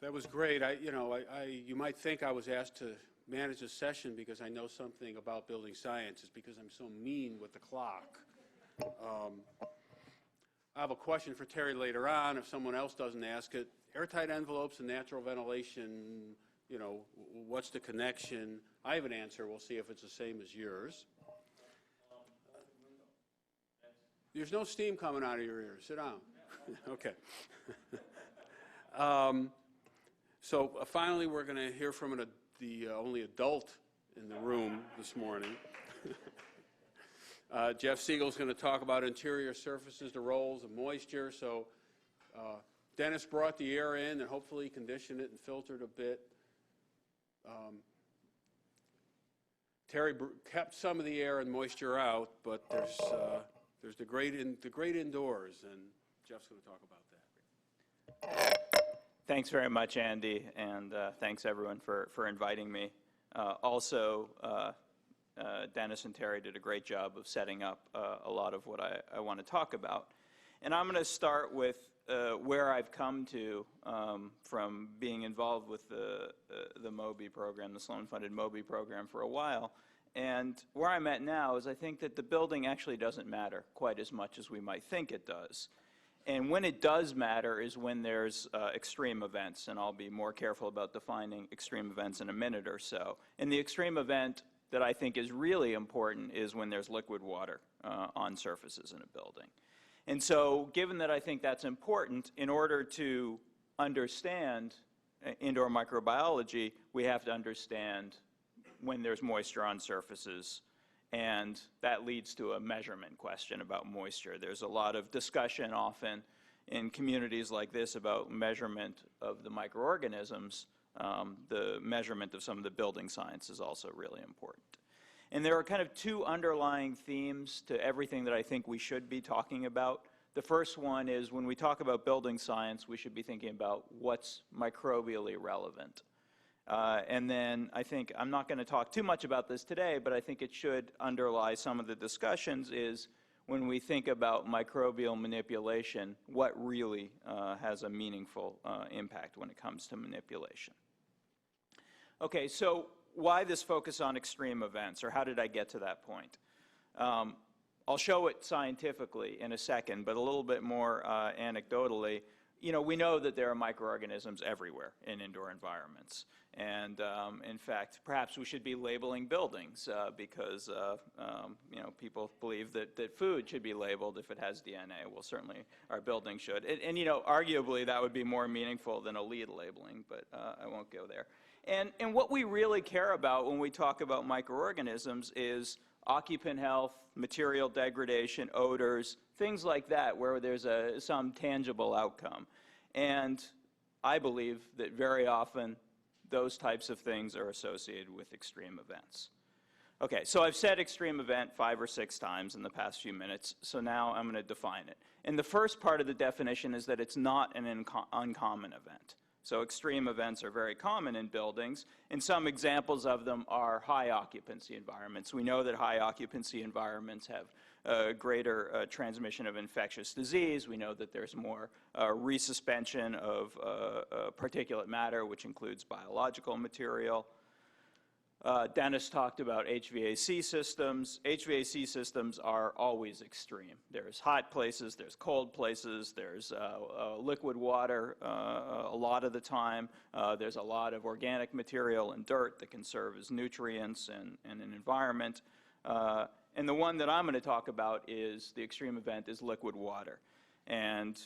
That was great. You might think I was asked to manage a session because I know something about building science. It's because I'm so mean with the clock. I have a question for Terry later on if someone else doesn't ask it. Airtight envelopes and natural ventilation, what's the connection? I have an answer. We'll see if it's the same as yours. There's no steam coming out of your ears. Sit down. Okay. So finally, we're going to hear from the only adult in the room this morning. Jeff Siegel is going to talk about interior surfaces, the roles of moisture. So Dennis brought the air in and hopefully conditioned it and filtered a bit. Terry kept some of the air and moisture out, but there's the great indoors, and Jeff's going to talk about that. Thanks very much, Andy, and thanks everyone for inviting me. Also, Dennis and Terry did a great job of setting up a lot of what I want to talk about. And I'm going to start with where I've come to from being involved with the MOBI program, the Sloan-funded MOBI program, for a while. And where I'm at now is I think that the building actually doesn't matter quite as much as we might think it does. And when it does matter is when there's extreme events, and I'll be more careful about defining extreme events in a minute or so. And the extreme event that I think is really important is when there's liquid water on surfaces in a building. And so given that I think that's important, in order to understand indoor microbiology, we have to understand when there's moisture on surfaces. And that leads to a measurement question about moisture. There's a lot of discussion often in communities like this about measurement of the microorganisms. The measurement of some of the building science is also really important. And there are kind of two underlying themes to everything that I think we should be talking about. The first one is when we talk about building science, we should be thinking about what's microbially relevant. And then I think, I'm not going to talk too much about this today, but I think it should underlie some of the discussions is when we think about microbial manipulation, what really has a meaningful impact when it comes to manipulation. Okay, so why this focus on extreme events, or how did I get to that point? I'll show it scientifically in a second, but a little bit more anecdotally. We know that there are microorganisms everywhere in indoor environments. And in fact, perhaps we should be labeling buildings because people believe that food should be labeled if it has DNA. Well, certainly our building should. And arguably that would be more meaningful than a LEED labeling, but I won't go there. And what we really care about when we talk about microorganisms is occupant health, material degradation, odors, things like that, where there's some tangible outcome. And I believe that very often those types of things are associated with extreme events. Okay, so I've said extreme event 5 or 6 times in the past few minutes, so now I'm going to define it. And the first part of the definition is that it's not an uncommon event. So extreme events are very common in buildings, and some examples of them are high occupancy environments. We know that high occupancy environments have greater transmission of infectious disease. We know that there's more resuspension of particulate matter, which includes biological material. Dennis talked about HVAC systems. HVAC systems are always extreme. There's hot places, there's cold places, there's liquid water a lot of the time. There's a lot of organic material and dirt that can serve as nutrients in an environment. And the one that I'm going to talk about is the extreme event is liquid water. And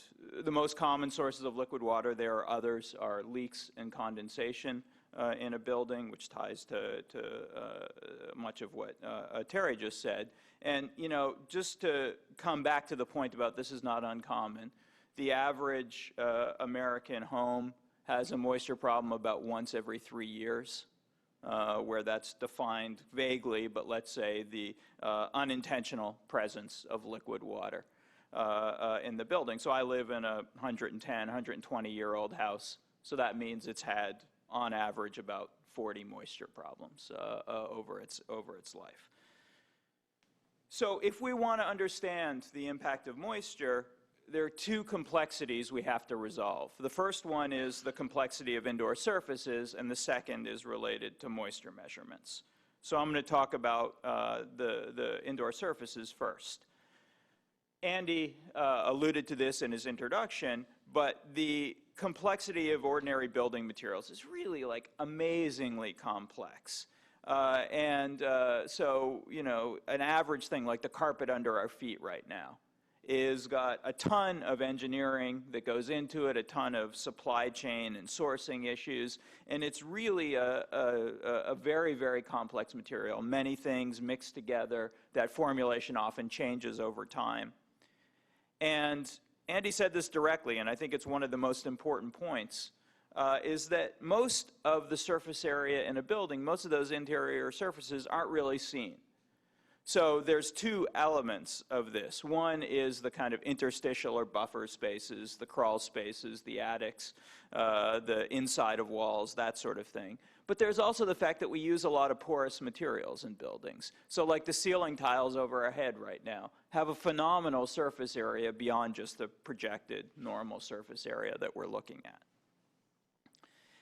the most common sources of liquid water, there are others, are leaks and condensation in a building, which ties to much of what Terry just said. And, just to come back to the point about this is not uncommon, the average American home has a moisture problem about once every 3 years, where that's defined vaguely, but let's say the unintentional presence of liquid water in the building. So I live in a 110, 120-year-old house, so that means it's had on average about 40 moisture problems over its life. So if we want to understand the impact of moisture, there are two complexities we have to resolve. The first one is the complexity of indoor surfaces, and the second is related to moisture measurements. So I'm going to talk about the indoor surfaces first. Andy alluded to this in his introduction, but the complexity of ordinary building materials is really like amazingly complex. So, you know, an average thing like the carpet under our feet right now is got a ton of engineering that goes into it, a ton of supply chain and sourcing issues, and it's really a very, very complex material. Many things mixed together. That formulation often changes over time. And Andy said this directly, and I think it's one of the most important points, is that most of the surface area in a building, most of those interior surfaces aren't really seen. So there's two elements of this. One is the kind of interstitial or buffer spaces, the crawl spaces, the attics, the inside of walls, that sort of thing. But there's also the fact that we use a lot of porous materials in buildings. So like the ceiling tiles over our head right now have a phenomenal surface area beyond just the projected normal surface area that we're looking at.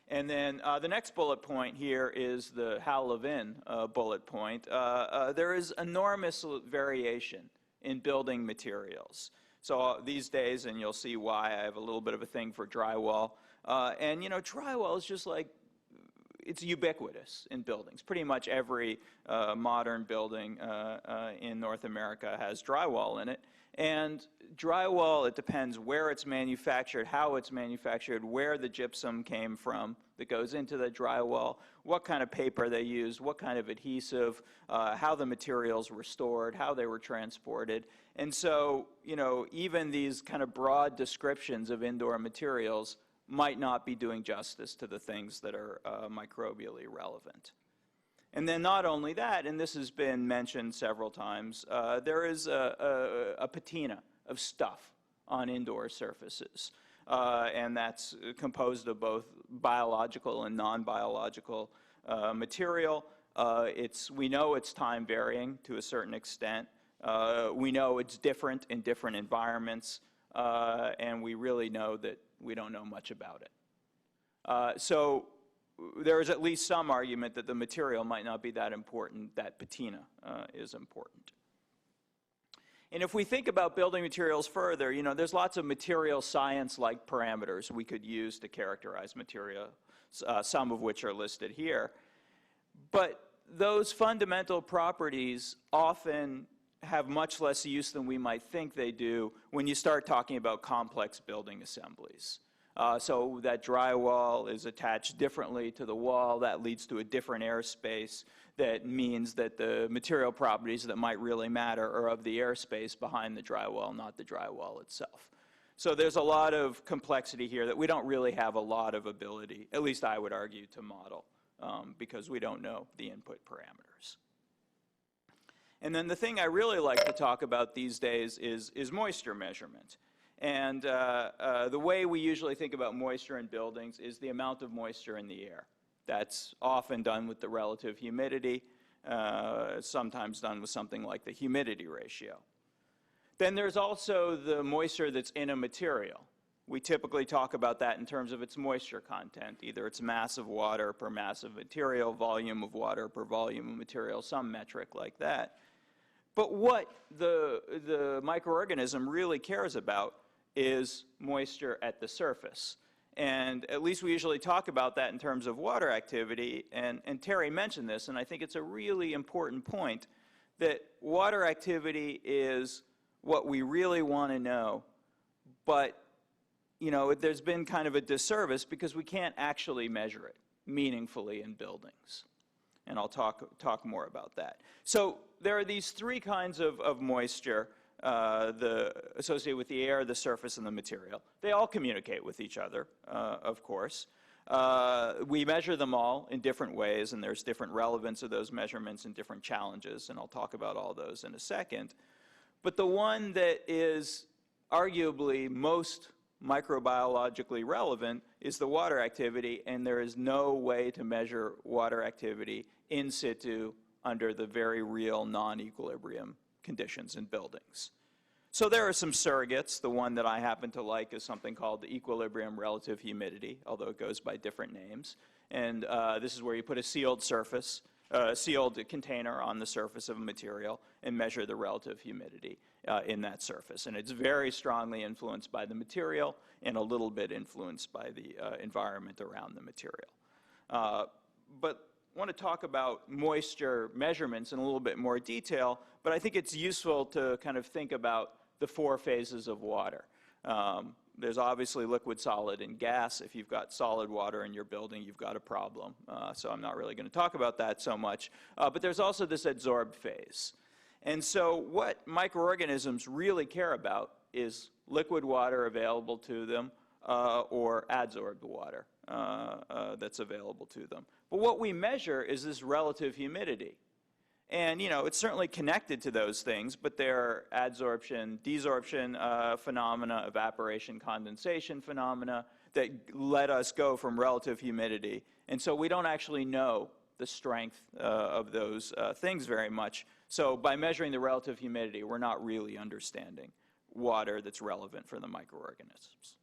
And then the next bullet point here is the Hal Levin bullet point. There is enormous variation in building materials. So these days, and you'll see why, I have a little bit of a thing for drywall. And you know, drywall is just like, it's ubiquitous in buildings. Pretty much every modern building in North America has drywall in it. And drywall, it depends where it's manufactured, how it's manufactured, where the gypsum came from that goes into the drywall, what kind of paper they used, what kind of adhesive, how the materials were stored, how they were transported. And so, you know, even these kind of broad descriptions of indoor materials might not be doing justice to the things that are microbially relevant. And then not only that, and this has been mentioned several times, there is a patina of stuff on indoor surfaces. And that's composed of both biological and non-biological material. We know it's time varying to a certain extent. We know it's different in different environments. And we really know that we don't know much about it. So there is at least some argument that the material might not be that important, that patina is important. And if we think about building materials further, you know, there's lots of material science-like parameters we could use to characterize material, some of which are listed here. But those fundamental properties often have much less use than we might think they do when you start talking about complex building assemblies. So that drywall is attached differently to the wall. That leads to a different airspace. That means that the material properties that might really matter are of the airspace behind the drywall, not the drywall itself. So there's a lot of complexity here that we don't really have a lot of ability, at least I would argue, to model because we don't know the input parameters. And then the thing I really like to talk about these days is moisture measurement. And the way we usually think about moisture in buildings is the amount of moisture in the air. That's often done with the relative humidity, sometimes done with something like the humidity ratio. Then there's also the moisture that's in a material. We typically talk about that in terms of its moisture content, either its mass of water per mass of material, volume of water per volume of material, some metric like that. But what the microorganism really cares about is moisture at the surface. And at least we usually talk about that in terms of water activity, and Terry mentioned this, and I think it's a really important point, that water activity is what we really want to know, but you know, there's been kind of a disservice because we can't actually measure it meaningfully in buildings. And I'll talk more about that. So there are these three kinds of moisture associated with the air, the surface, and the material. They all communicate with each other, of course. We measure them all in different ways, and there's different relevance of those measurements and different challenges, and I'll talk about all those in a second. But the one that is arguably most microbiologically relevant is the water activity, and there is no way to measure water activity in situ under the very real non-equilibrium conditions in buildings. So there are some surrogates. The one that I happen to like is something called the equilibrium relative humidity, although it goes by different names. And this is where you put a sealed surface, sealed container on the surface of a material and measure the relative humidity in that surface. And it's very strongly influenced by the material and a little bit influenced by the environment around the material. But I want to talk about moisture measurements in a little bit more detail, but I think it's useful to kind of think about the 4 phases of water. There's obviously liquid, solid, and gas. If you've got solid water in your building, you've got a problem. So I'm not really going to talk about that so much. But there's also this adsorbed phase. And so what microorganisms really care about is liquid water available to them or adsorbed water that's available to them. But what we measure is this relative humidity. And, you know, it's certainly connected to those things, but there are adsorption, desorption phenomena, evaporation, condensation phenomena that let us go from relative humidity. And so we don't actually know the strength of those things very much. So by measuring the relative humidity, we're not really understanding water that's relevant for the microorganisms.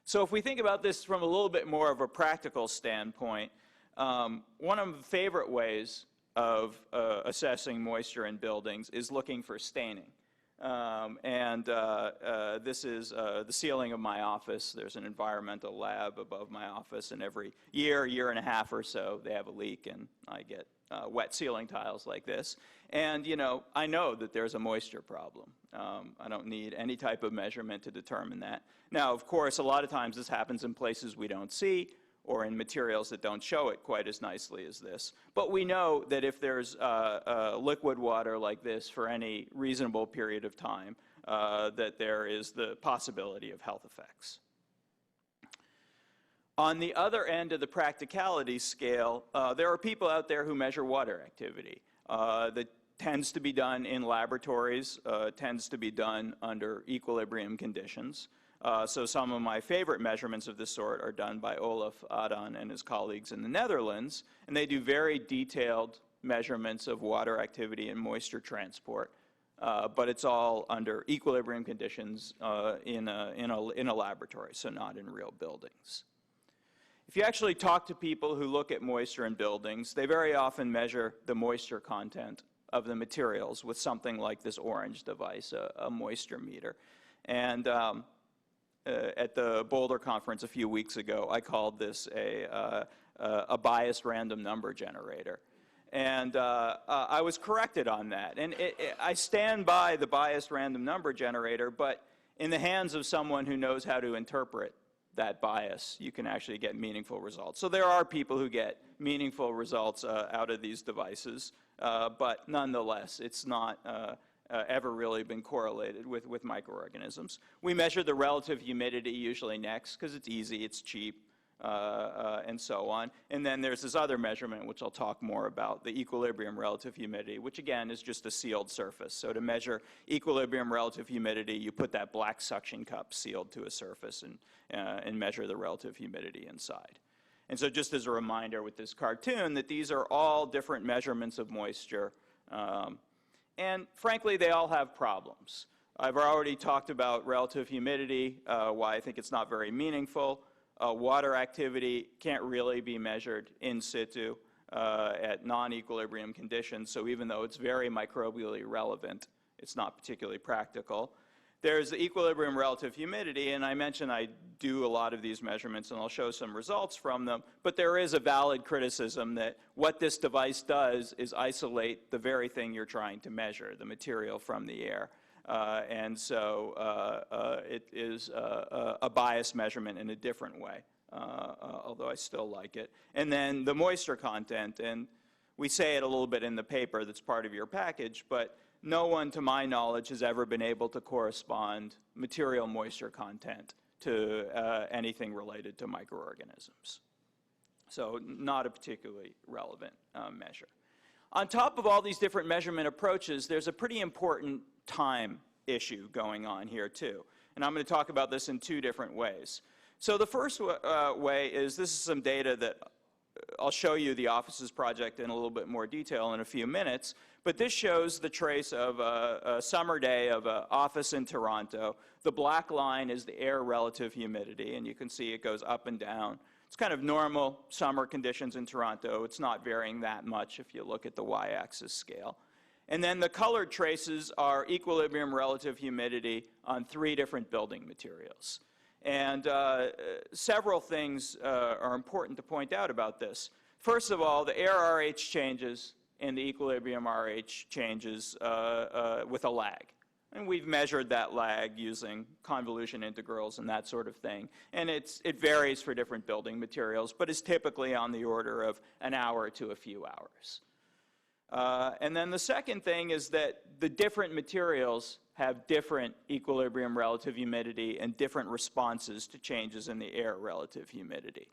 So if we think about this from a little bit more of a practical standpoint, one of the favorite ways of assessing moisture in buildings is looking for staining. This is the ceiling of my office. There's an environmental lab above my office, and every year and a half or so, they have a leak, and I get wet ceiling tiles like this. And, you know, I know that there's a moisture problem. I don't need any type of measurement to determine that. Now, of course, a lot of times this happens in places we don't see, or in materials that don't show it quite as nicely as this. But we know that if there's liquid water like this for any reasonable period of time, that there is the possibility of health effects. On the other end of the practicality scale, there are people out there who measure water activity. That tends to be done in laboratories, tends to be done under equilibrium conditions. So some of my favorite measurements of this sort are done by Olaf Adam and his colleagues in the Netherlands, and they do very detailed measurements of water activity and moisture transport, but it's all under equilibrium conditions in a laboratory, so not in real buildings. If you actually talk to people who look at moisture in buildings, they very often measure the moisture content of the materials with something like this orange device, a moisture meter. And at the Boulder conference a few weeks ago, I called this a biased random number generator. And I was corrected on that. And I stand by the biased random number generator, but in the hands of someone who knows how to interpret that bias, you can actually get meaningful results. So there are people who get meaningful results out of these devices, but nonetheless, it's not ever really been correlated with microorganisms. We measure the relative humidity usually next because it's easy, it's cheap, and so on. And then there's this other measurement, which I'll talk more about, the equilibrium relative humidity, which again is just a sealed surface. So to measure equilibrium relative humidity, you put that black suction cup sealed to a surface and measure the relative humidity inside. And so just as a reminder with this cartoon that these are all different measurements of moisture. And frankly, they all have problems. I've already talked about relative humidity, why I think it's not very meaningful. Water activity can't really be measured in situ at non-equilibrium conditions, so even though it's very microbially relevant, it's not particularly practical. There's the equilibrium relative humidity, and I mentioned I do a lot of these measurements, and I'll show some results from them, but there is a valid criticism that what this device does is isolate the very thing you're trying to measure, the material from the air. And so it is a biased measurement in a different way, although I still like it. And then the moisture content, and we say it a little bit in the paper that's part of your package, but no one, to my knowledge, has ever been able to correspond material moisture content to anything related to microorganisms. So not a particularly relevant measure. On top of all these different measurement approaches, there's a pretty important time issue going on here too. And I'm going to talk about this in two different ways. So the first way is this is some data that I'll show you the offices project in a little bit more detail in a few minutes, but this shows the trace of a summer day of an office in Toronto. The black line is the air relative humidity, and you can see it goes up and down. It's kind of normal summer conditions in Toronto. It's not varying that much if you look at the y-axis scale. And then the colored traces are equilibrium relative humidity on 3 different building materials. And several things are important to point out about this. First of all, the air RH changes and the equilibrium RH changes with a lag. And we've measured that lag using convolution integrals and that sort of thing. And it varies for different building materials, but is typically on the order of an hour to a few hours. And then the second thing is that the different materials have different equilibrium relative humidity and different responses to changes in the air relative humidity.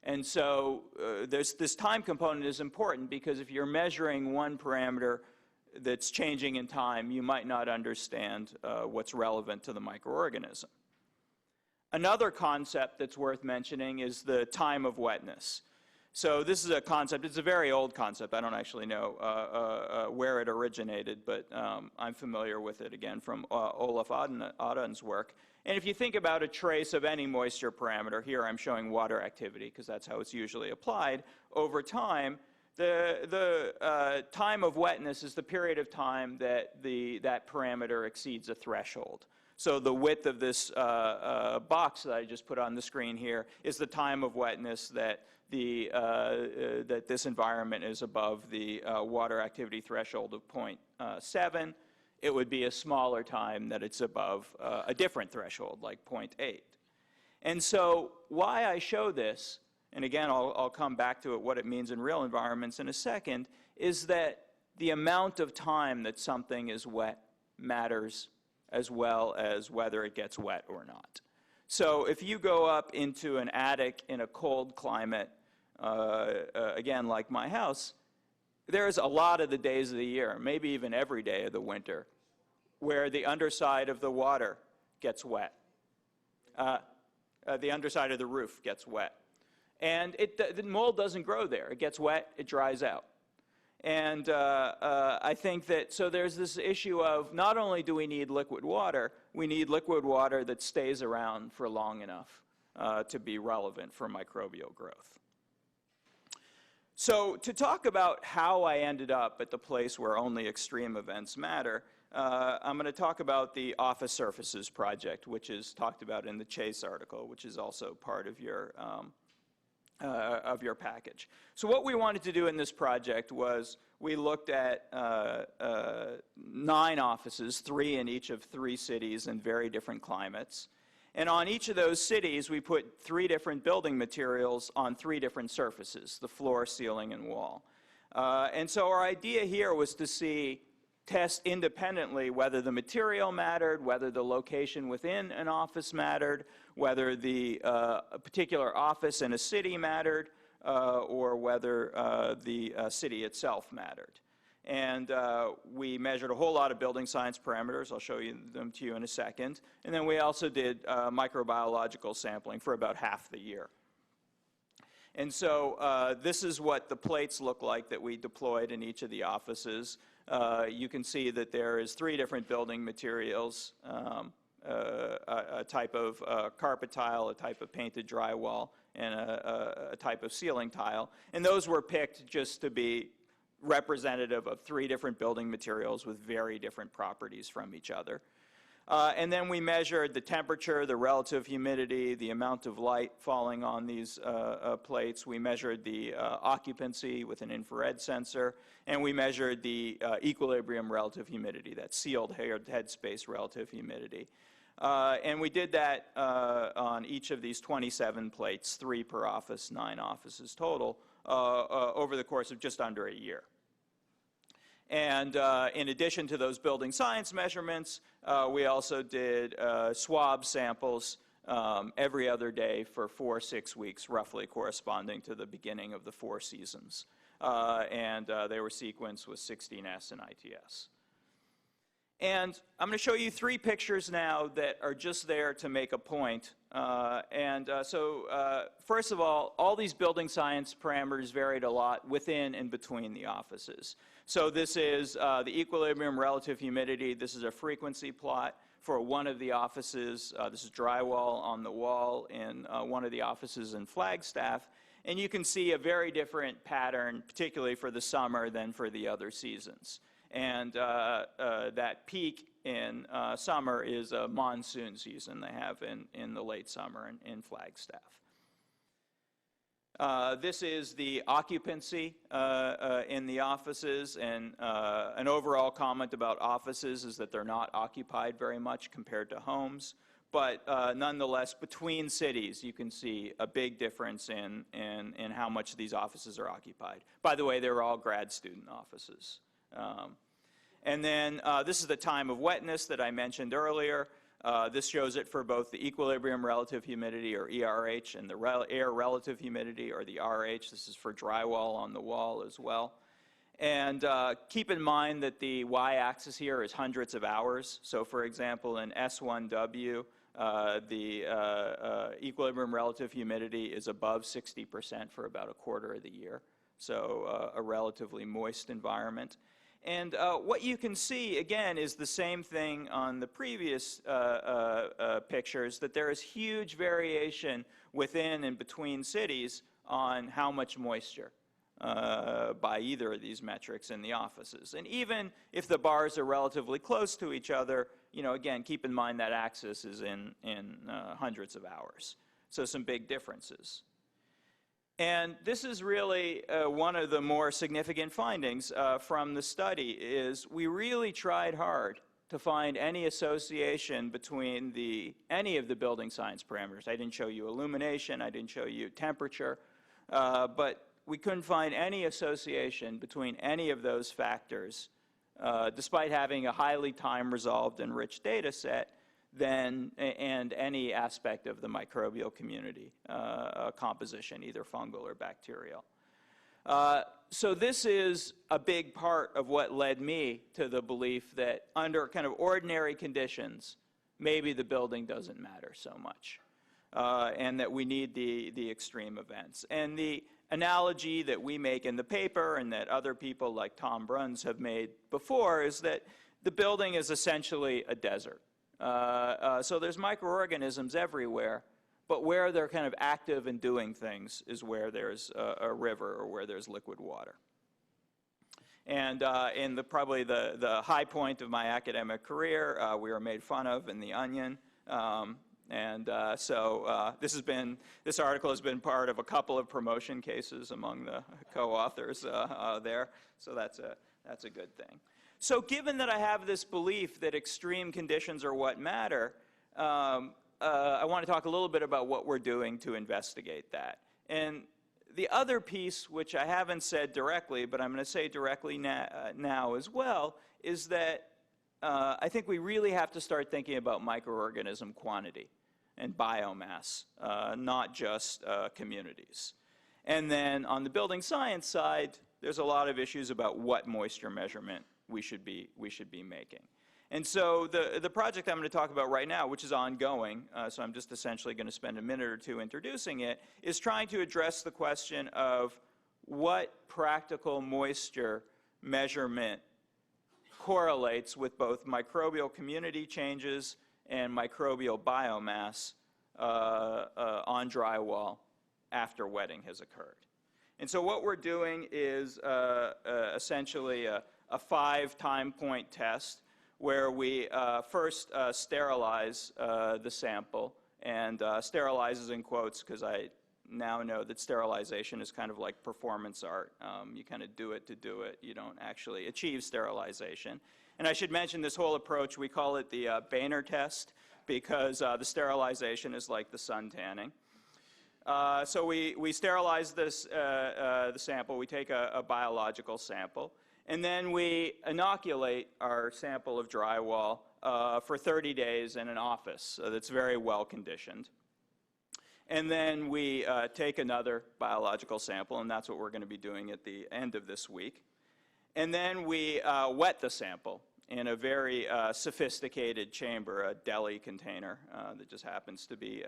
And so this time component is important because if you're measuring one parameter that's changing in time, you might not understand what's relevant to the microorganism. Another concept that's worth mentioning is the time of wetness. So this is a concept, it's a very old concept. I don't actually know where it originated, but I'm familiar with it again from Olaf Aden's work. And if you think about a trace of any moisture parameter, here I'm showing water activity because that's how it's usually applied, over time, the time of wetness is the period of time that that parameter exceeds a threshold. So the width of this box that I just put on the screen here is the time of wetness that that this environment is above the water activity threshold of 0.7. It would be a smaller time that it's above a different threshold, like 0.8. And so why I show this, and again, I'll come back to it, what it means in real environments in a second, is that the amount of time that something is wet matters as well as whether it gets wet or not. So if you go up into an attic in a cold climate, again, like my house, there's a lot of the days of the year, maybe even every day of the winter, where the underside of the water gets wet. The underside of the roof gets wet. And the mold doesn't grow there. It gets wet, it dries out. And I think that, so there's this issue of not only do we need liquid water, we need liquid water that stays around for long enough to be relevant for microbial growth. So to talk about how I ended up at the place where only extreme events matter, I'm going to talk about the Office Surfaces Project, which is talked about in the Chase article, which is also part of your package. So what we wanted to do in this project was we looked at 9 offices, 3 in each of 3 cities in very different climates. And on each of those cities, we put 3 different building materials on 3 different surfaces, the floor, ceiling, and wall. And so our idea here was to test independently whether the material mattered, whether the location within an office mattered, whether the particular office in a city mattered, or whether the city itself mattered. And we measured a whole lot of building science parameters. I'll show them to you in a second. And then we also did microbiological sampling for about half the year. And so this is what the plates look like that we deployed in each of the offices. You can see that there is 3 different building materials, a type of carpet tile, a type of painted drywall, and a type of ceiling tile. And those were picked just to be representative of 3 different building materials with very different properties from each other. And then we measured the temperature, the relative humidity, the amount of light falling on these plates. We measured the occupancy with an infrared sensor, and we measured the equilibrium relative humidity, that sealed headspace relative humidity. And we did that on each of these 27 plates, 3 per office, 9 offices total, over the course of just under a year. And in addition to those building science measurements, we also did swab samples every other day for 4-6 weeks, roughly corresponding to the beginning of the 4 seasons. And they were sequenced with 16S and ITS. And I'm going to show you 3 pictures now that are just there to make a point. First of all these building science parameters varied a lot within and between the offices. So this is the equilibrium relative humidity. This is a frequency plot for one of the offices. This is drywall on the wall in one of the offices in Flagstaff. And you can see a very different pattern, particularly for the summer, than for the other seasons. And that peak in summer is a monsoon season they have in the late summer in Flagstaff. This is the occupancy in the offices, and an overall comment about offices is that they're not occupied very much compared to homes. But nonetheless, between cities, you can see a big difference in how much these offices are occupied. By the way, they're all grad student offices. And then this is the time of wetness that I mentioned earlier. This shows it for both the equilibrium relative humidity, or ERH, and the air relative humidity, or the RH. This is for drywall on the wall as well. And keep in mind that the y-axis here is hundreds of hours. So for example, in S1W, the equilibrium relative humidity is above 60% for about a quarter of the year. So a relatively moist environment. And what you can see, again, is the same thing on the previous pictures, that there is huge variation within and between cities on how much moisture by either of these metrics in the offices. And even if the bars are relatively close to each other, you know, again, keep in mind that axis is in hundreds of hours. So some big differences. And this is really one of the more significant findings from the study, is we really tried hard to find any association between any of the building science parameters. I didn't show you illumination, I didn't show you temperature, but we couldn't find any association between any of those factors, despite having a highly time-resolved and rich data set, and any aspect of the microbial community composition, either fungal or bacterial. So this is a big part of what led me to the belief that under kind of ordinary conditions, maybe the building doesn't matter so much, and that we need the extreme events. And the analogy that we make in the paper, and that other people like Tom Bruns have made before, is that the building is essentially a desert. So there's microorganisms everywhere, but where they're kind of active and doing things is where there's a river or where there's liquid water. And in probably the high point of my academic career, we were made fun of in The Onion. This article has been part of a couple of promotion cases among the co-authors there, so that's a good thing. So given that I have this belief that extreme conditions are what matter, I want to talk a little bit about what we're doing to investigate that. And the other piece, which I haven't said directly, but I'm going to say directly now as well, is that I think we really have to start thinking about microorganism quantity and biomass, not just communities. And then on the building science side, there's a lot of issues about what moisture measurement we should be making. And so the project I'm going to talk about right now, which is ongoing, so I'm just essentially going to spend a minute or two introducing it, is trying to address the question of what practical moisture measurement correlates with both microbial community changes and microbial biomass on drywall after wetting has occurred. And so what we're doing is essentially a 5-time point test where we first sterilize the sample, and sterilize is in quotes because I now know that sterilization is kind of like performance art. You kind of do it to do it. You don't actually achieve sterilization. And I should mention this whole approach, we call it the Boehner test, because the sterilization is like the sun tanning. So we sterilize the sample. We take a biological sample. And then we inoculate our sample of drywall for 30 days in an office that's very well conditioned. And then we take another biological sample, and that's what we're going to be doing at the end of this week. And then we wet the sample. in a very sophisticated chamber, a deli container that just happens to be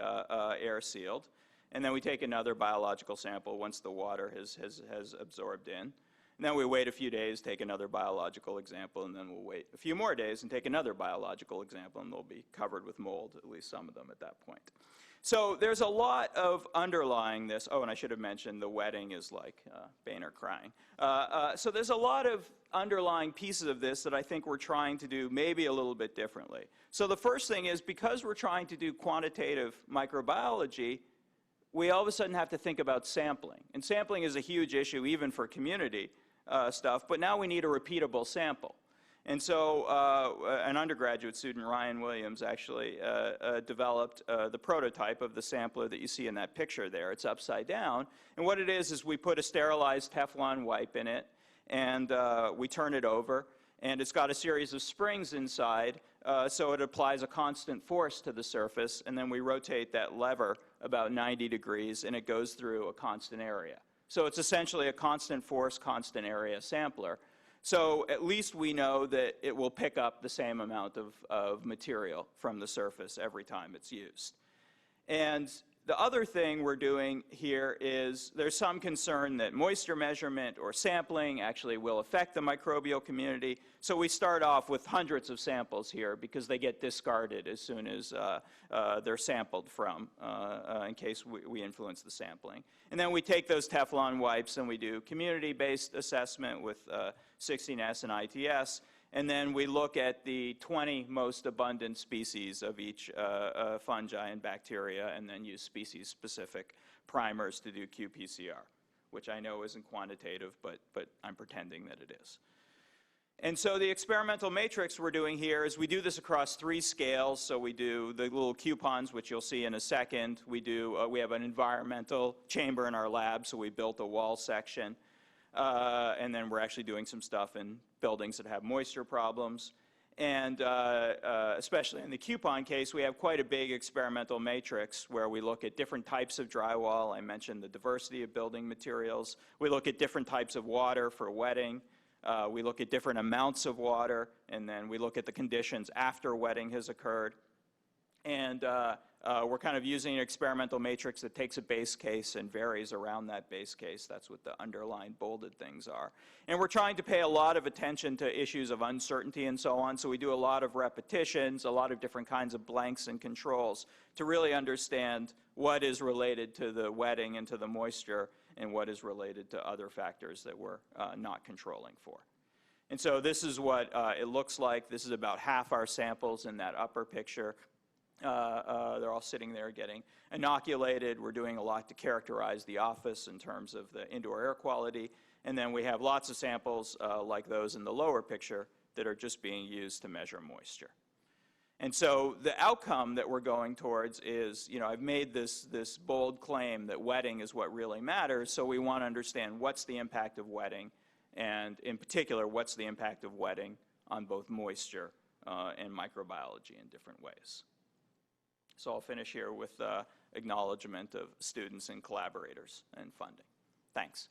air sealed. And then we take another biological sample once the water has absorbed in. And then we wait a few days, take another biological example, and then we'll wait a few more days and take another biological example, and they'll be covered with mold, at least some of them at that point. So there's a lot of underlying this. Oh, and I should have mentioned the wetting is like Boehner crying. So there's a lot of underlying pieces of this that I think we're trying to do maybe a little bit differently. So the first thing is, because we're trying to do quantitative microbiology, we all of a sudden have to think about sampling. And sampling is a huge issue even for community stuff, but now we need a repeatable sample. And so an undergraduate student, Ryan Williams, actually developed the prototype of the sampler that you see in that picture there. It's upside down. And what it is we put a sterilized Teflon wipe in it, and we turn it over. And it's got a series of springs inside, so it applies a constant force to the surface. And then we rotate that lever about 90 degrees, and it goes through a constant area. So it's essentially a constant force, constant area sampler. So at least we know that it will pick up the same amount of material from the surface every time it's used. And the other thing we're doing here is there's some concern that moisture measurement or sampling actually will affect the microbial community. So we start off with hundreds of samples here because they get discarded as soon as they're sampled from, in case we influence the sampling. And then we take those Teflon wipes and we do community-based assessment with 16S and ITS. And then we look at the 20 most abundant species of each fungi and bacteria, and then use species-specific primers to do qPCR, which I know isn't quantitative, but I'm pretending that it is. And so the experimental matrix we're doing here is we do this across 3 scales. So we do the little coupons, which you'll see in a second. We have an environmental chamber in our lab, so we built a wall section. And then we're actually doing some stuff in buildings that have moisture problems. And especially in the coupon case, we have quite a big experimental matrix where we look at different types of drywall. I mentioned the diversity of building materials. We look at different types of water for wetting. We look at different amounts of water, and then we look at the conditions after wetting has occurred. And we're kind of using an experimental matrix that takes a base case and varies around that base case. That's what the underlined bolded things are. And we're trying to pay a lot of attention to issues of uncertainty and so on. So we do a lot of repetitions, a lot of different kinds of blanks and controls to really understand what is related to the wetting and to the moisture and what is related to other factors that we're not controlling for. And so this is what it looks like. This is about half our samples in that upper picture. They're all sitting there getting inoculated. We're doing a lot to characterize the office in terms of the indoor air quality. And then we have lots of samples like those in the lower picture that are just being used to measure moisture. And so the outcome that we're going towards is, I've made this bold claim that wetting is what really matters. So we want to understand what's the impact of wetting, and in particular, what's the impact of wetting on both moisture and microbiology in different ways. So I'll finish here with acknowledgement of students and collaborators and funding. Thanks.